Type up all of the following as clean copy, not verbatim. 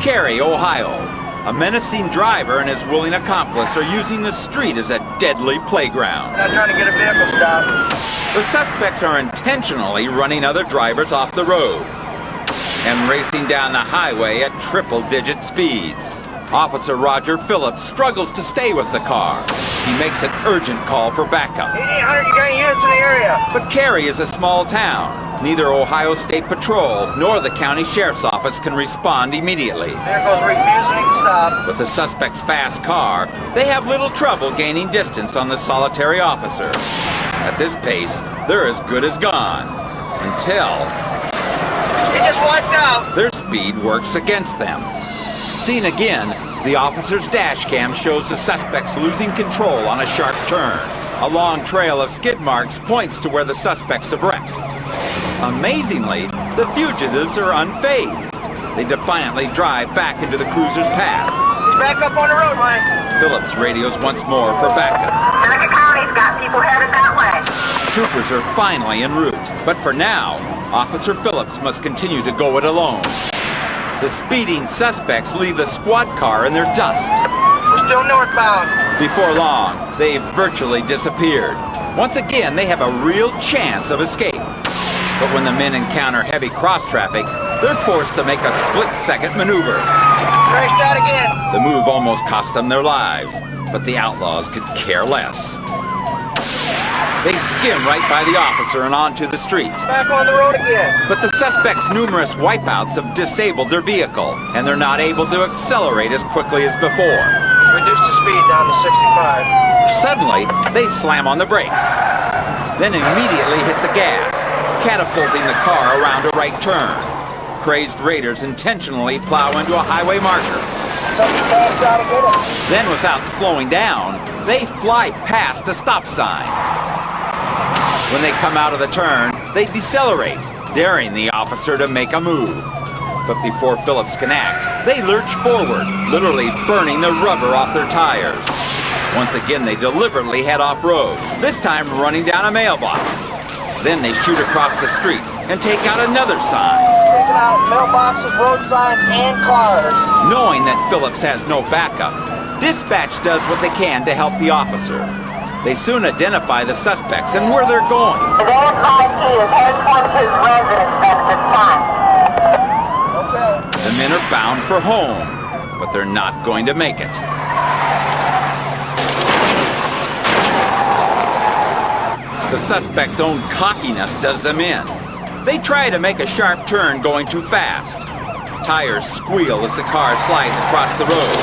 Carey, Ohio. A menacing driver and his willing accomplice are using the street as a deadly playground. I'm trying to get a vehicle stopped. The suspects are intentionally running other drivers off the road and racing down the highway at triple-digit speeds. Officer Roger Phillips struggles to stay with the car. He makes an urgent call for backup. 8,800, you got any units in the area? But Carey is a small town. Neither Ohio State Patrol nor the county sheriff's office can respond immediately. Vehicle's refusing to stop. With the suspect's fast car, they have little trouble gaining distance on the solitary officer. At this pace, they're as good as gone. Until He just wiped out. their speed works against them. Seen again, the officer's dash cam shows the suspects losing control on a sharp turn. A long trail of skid marks points to where the suspects have wrecked. Amazingly, the fugitives are unfazed. They defiantly drive back into the cruiser's path. He's back up on the roadway. Phillips radios once more for backup. Seneca County's got people headed that way. Troopers are finally en route, but for now, Officer Phillips must continue to go it alone. The speeding suspects leave the squad car in their dust. We're still northbound. Before long, they've virtually disappeared. Once again, they have a real chance of escape. But when the men encounter heavy cross traffic, they're forced to make a split-second maneuver. Crashed out again. The move almost cost them their lives, but the outlaws could care less. They skim right by the officer and onto the street. Back on the road again. But the suspects' numerous wipeouts have disabled their vehicle, and they're not able to accelerate as quickly as before. Reduced the speed down to 65. Suddenly, they slam on the brakes, then immediately hit the gas, catapulting the car around a right turn. Crazed raiders intentionally plow into a highway marker. Then, without slowing down, they fly past a stop sign. When they come out of the turn, they decelerate, daring the officer to make a move. But before Phillips can act, they lurch forward, literally burning the rubber off their tires. Once again, they deliberately head off-road, this time running down a mailbox. Then they shoot across the street and take out another sign. Taking out mailboxes, road signs, and cars. Knowing that Phillips has no backup, dispatch does what they can to help the officer. They soon identify the suspects and where they're going. Today at 5 he is heading towards his residence at this time. Okay. The men are bound for home, but they're not going to make it. The suspect's own cockiness does them in. They try to make a sharp turn going too fast. Tires squeal as the car slides across the road.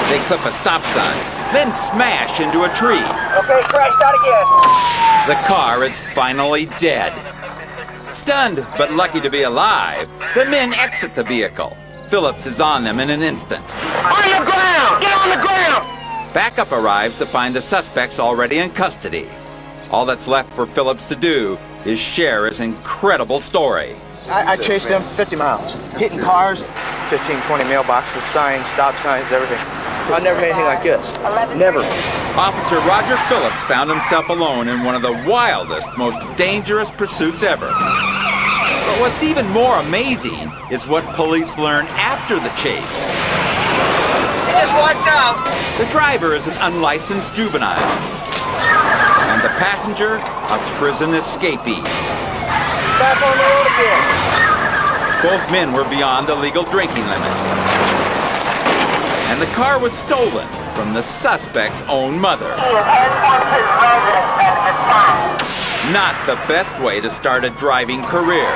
They clip a stop sign, then smash into a tree. Okay, crashed out again. The car is finally dead. Stunned, but lucky to be alive, the men exit the vehicle. Phillips is on them in an instant. On the ground! Get on the ground! Backup arrives to find the suspects already in custody. All that's left for Phillips to do is share his incredible story. I chased them 50 miles. Hitting cars, 15, 20 mailboxes, signs, stop signs, everything. I've never had anything like this. Never. Officer Roger Phillips found himself alone in one of the wildest, most dangerous pursuits ever. But what's even more amazing is what police learn after the chase. He just wiped out. The driver is an unlicensed juvenile, and the passenger, a prison escapee. Back on the road again. Both men were beyond the legal drinking limit, and the car was stolen from the suspect's own mother. He is heading towards his residence at this time. Not the best way to start a driving career.